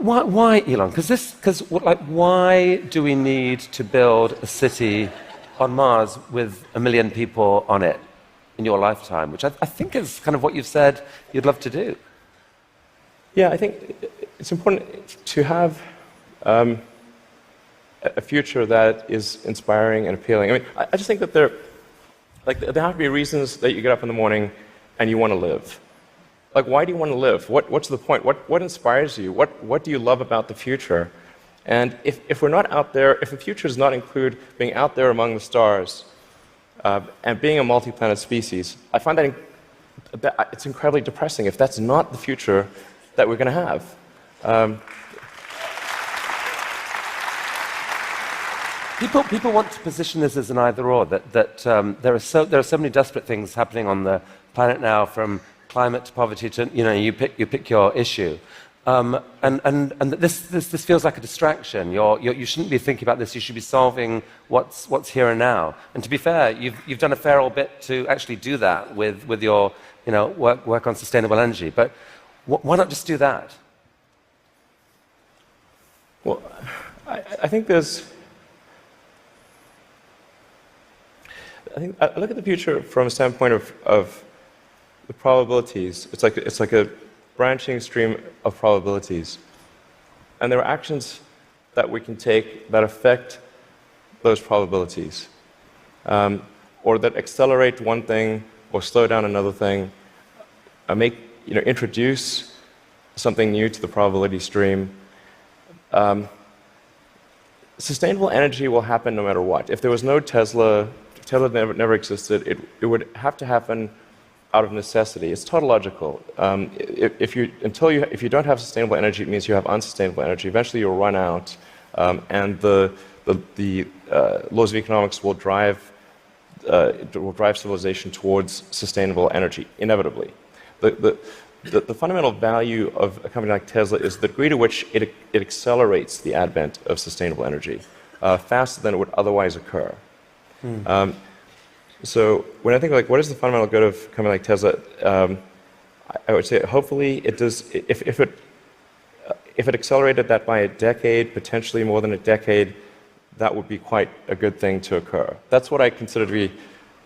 Why Elon? Why do we need to build a city on Mars with 1 million people on it in your lifetime, which I think is kind of what you've said you'd love to do? Yeah, I think it's important to have a future that is inspiring and appealing. I mean, I just think that there have to be reasons that you get up in the morning and you want to live. Like, why do you want to live? What's the point? What inspires you? What do you love about the future? And if we're not out there, if the future does not include being out there among the stars and being a multi-planet species, I find that it's incredibly depressing if that's not the future that we're going to have. People want to position this as an either-or. That there are so many desperate things happening on the planet now, from climate to poverty to you pick your issue, and this feels like a distraction. You shouldn't be thinking about this. You should be solving what's here and now. And to be fair, you've done a fair old bit to actually do that with your work on sustainable energy. But why not just do that? Well, I think I look at the future from a standpoint of the probabilities. It's like a branching stream of probabilities. And there are actions that we can take that affect those probabilities, or that accelerate one thing or slow down another thing, introduce something new to the probability stream. Sustainable energy will happen no matter what. If there was no Tesla, if Tesla never existed, it would have to happen out of necessity. It's tautological. If you don't have sustainable energy, it means you have unsustainable energy. Eventually, you'll run out, and the laws of economics will drive civilization towards sustainable energy inevitably. The fundamental value of a company like Tesla is the degree to which it accelerates the advent of sustainable energy faster than it would otherwise occur. So when I think what is the fundamental good of a company like Tesla, I would say hopefully it does. If it accelerated that by a decade, potentially more than a decade, that would be quite a good thing to occur. That's what I consider to be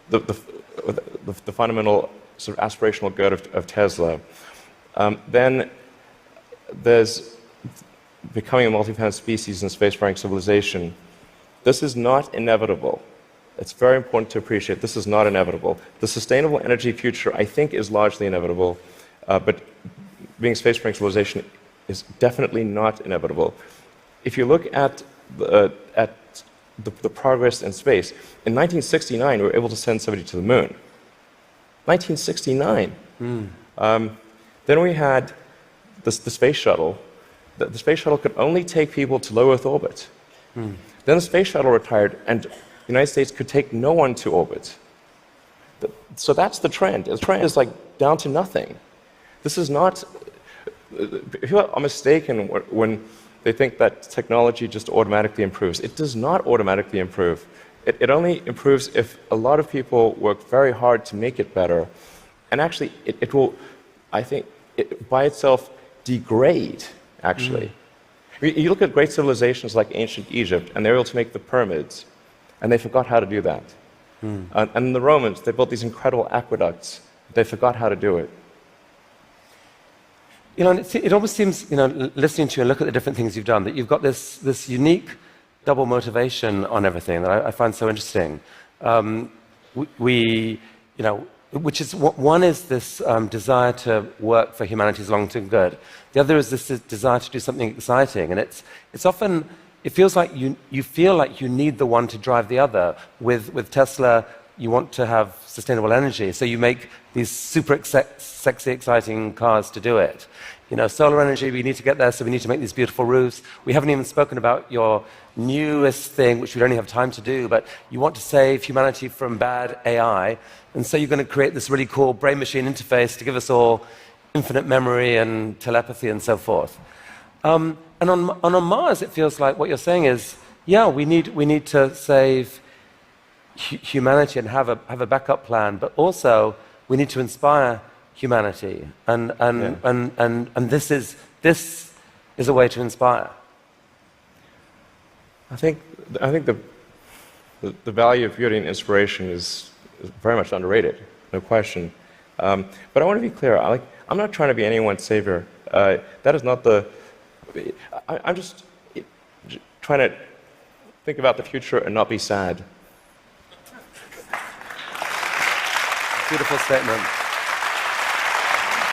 the fundamental sort of aspirational good of Tesla. Then there's becoming a multi-planet species and spacefaring civilization. This is not inevitable. It's very important to appreciate this is not inevitable. The sustainable energy future, I think, is largely inevitable, but being a spacefaring civilization is definitely not inevitable. If you look at the progress in space, in 1969 we were able to send somebody to the moon. 1969. Then we had the space shuttle. The space shuttle could only take people to low Earth orbit. Then the space shuttle retired, and the United States could take no one to orbit. So that's the trend. The trend is down to nothing. This is not. People are mistaken when they think that technology just automatically improves. It does not automatically improve. It only improves if a lot of people work very hard to make it better. And actually, it will, I think, by itself degrade, actually. You look at great civilizations like ancient Egypt, and they were able to make the pyramids, and they forgot how to do that. And the Romans, they built these incredible aqueducts. They forgot how to do it. It almost seems, listening to you and look at the different things you've done, that you've got this unique double motivation on everything that I find so interesting. Which is one is this desire to work for humanity's long-term good. The other is this desire to do something exciting, and it's often it feels like you feel like you need the one to drive the other. With Tesla, you want to have sustainable energy, so you make these super sexy, exciting cars to do it. Solar energy, we need to get there, so we need to make these beautiful roofs. We haven't even spoken about your newest thing, which we don't have time to do, but you want to save humanity from bad AI, and so you're going to create this really cool brain-machine interface to give us all infinite memory and telepathy and so forth. And on Mars, it feels like what you're saying is, yeah, we need to save humanity and have a backup plan, but also we need to inspire humanity, and this is a way to inspire. I think the value of beauty and inspiration is very much underrated, no question. But I want to be clear. I'm not trying to be anyone's savior. That is not the. I'm just trying to think about the future and not be sad. Beautiful statement.